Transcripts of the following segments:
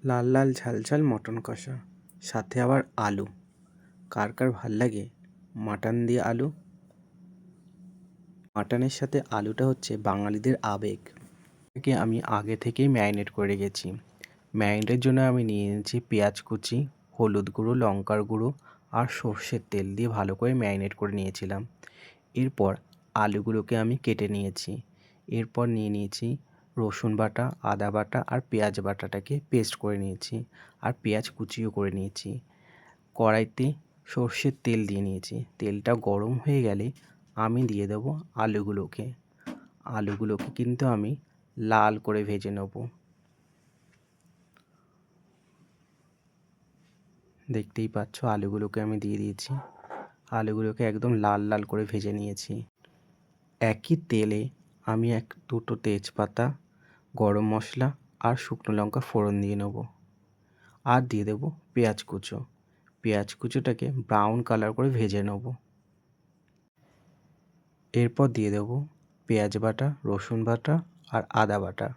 লাল লাল ঝাল ঝাল মটন কষা, সাথে আবার আলু। কার কার ভাল লাগে মাটন দিয়ে আলু? মাটনের সাথে আলুটা হচ্ছে বাঙালিদের আবেগ। একে আমি আগে থেকেই ম্যারিনেট করে রেখেছি। ম্যারিনেটের জন্য আমি নিয়ে নিয়েছি পেঁয়াজ কুচি, হলুদ গুঁড়ো, লঙ্কার গুঁড়ো আর সর্ষের তেল দিয়ে ভালো করে ম্যারিনেট করে নিয়েছিলাম। এরপর আলুগুলোকে আমি কেটে নিয়েছি। এরপর নিয়ে নিয়েছি রসুন বাটা, আদা বাটা আর পেঁয়াজ বাটাটাকে পেস্ট করে নিয়েছি, আর পেঁয়াজ কুচিও করে নিয়েছি। কড়াইতে সর্ষের তেল দিয়ে নিয়েছি। তেলটা গরম হয়ে গেলে আমি দিয়ে দেবো আলুগুলোকে। আলুগুলোকে কিন্তু আমি লাল করে ভেজে নেব। দেখতেই পাচ্ছ আলুগুলোকে আমি দিয়ে দিয়েছি। আলুগুলোকে একদম লাল লাল করে ভেজে নিয়েছি। একই তেলে আমি দুটো তেজপাতা, গরম মশলা আর শুকনো লঙ্কা ফোড়ন দিয়ে নেব, আর দিয়ে দেবো পেঁয়াজ কুচো। পেঁয়াজ কুচোটাকে ব্রাউন কালার করে ভেজে নেব। এরপর দিয়ে দেবো পেঁয়াজ বাটা, রসুন বাটা আর আদা বাটা।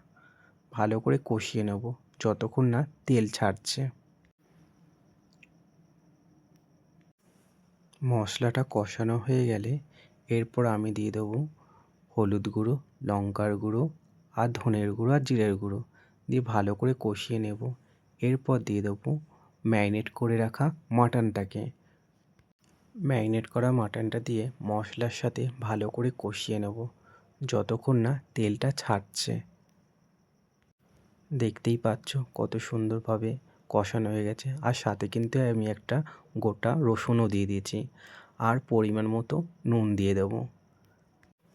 ভালো করে কষিয়ে নেব যতক্ষণ না তেল ছাড়ছে। মশলাটা কষানো হয়ে গেলে এরপর আমি দিয়ে দেবো হলুদ গুঁড়ো, লঙ্কার গুঁড়ো আর ধনের গুঁড়ো আর জিরের গুঁড়ো দিয়ে ভালো করে কষিয়ে নেব। এরপর দিয়ে দেবো ম্যারিনেট করে রাখা মাটনটাকে। ম্যারিনেট করা মাটনটা দিয়ে মশলার সাথে ভালো করে কষিয়ে নেব যতক্ষণ না তেলটা ছাড়ছে। দেখতেই পাচ্ছ কত সুন্দরভাবে কষানো হয়ে গেছে, আর সাথে কিন্তু আমি একটা গোটা রসুনও দিয়ে দিয়েছি, আর পরিমাণ মতো নুন দিয়ে দেবো।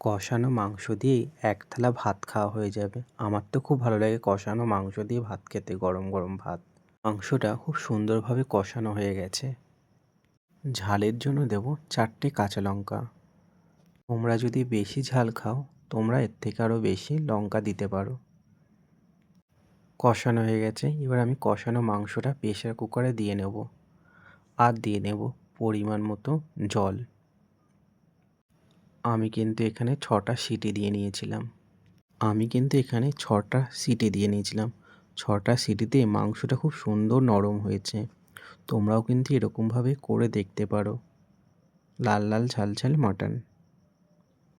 কষানো মাংস দিয়েই এক থালা ভাত খাওয়া হয়ে যাবে। আমার তো খুব ভালো লাগে কষানো মাংস দিয়ে ভাত খেতে, গরম গরম ভাত। মাংসটা খুব সুন্দরভাবে কষানো হয়ে গেছে। ঝালের জন্য দেব 4টে কাঁচা লঙ্কা। তোমরা যদি বেশি ঝাল খাও তোমরা এর থেকে আরও বেশি লঙ্কা দিতে পারো। কষানো হয়ে গেছে, এবার আমি কষানো মাংসটা প্রেসার কুকারে দিয়ে নেব, আর দিয়ে নেব পরিমাণ মতো জল। আমি কিন্তু এখানে 6টা সিটি দিয়ে নিয়েছিলাম। 6টা সিটিতে মাংসটা খুব সুন্দর নরম হয়েছে। তোমরাও কিন্তু এরকমভাবে করে দেখতে পারো। লাল লাল ঝাল ঝাল মাটন।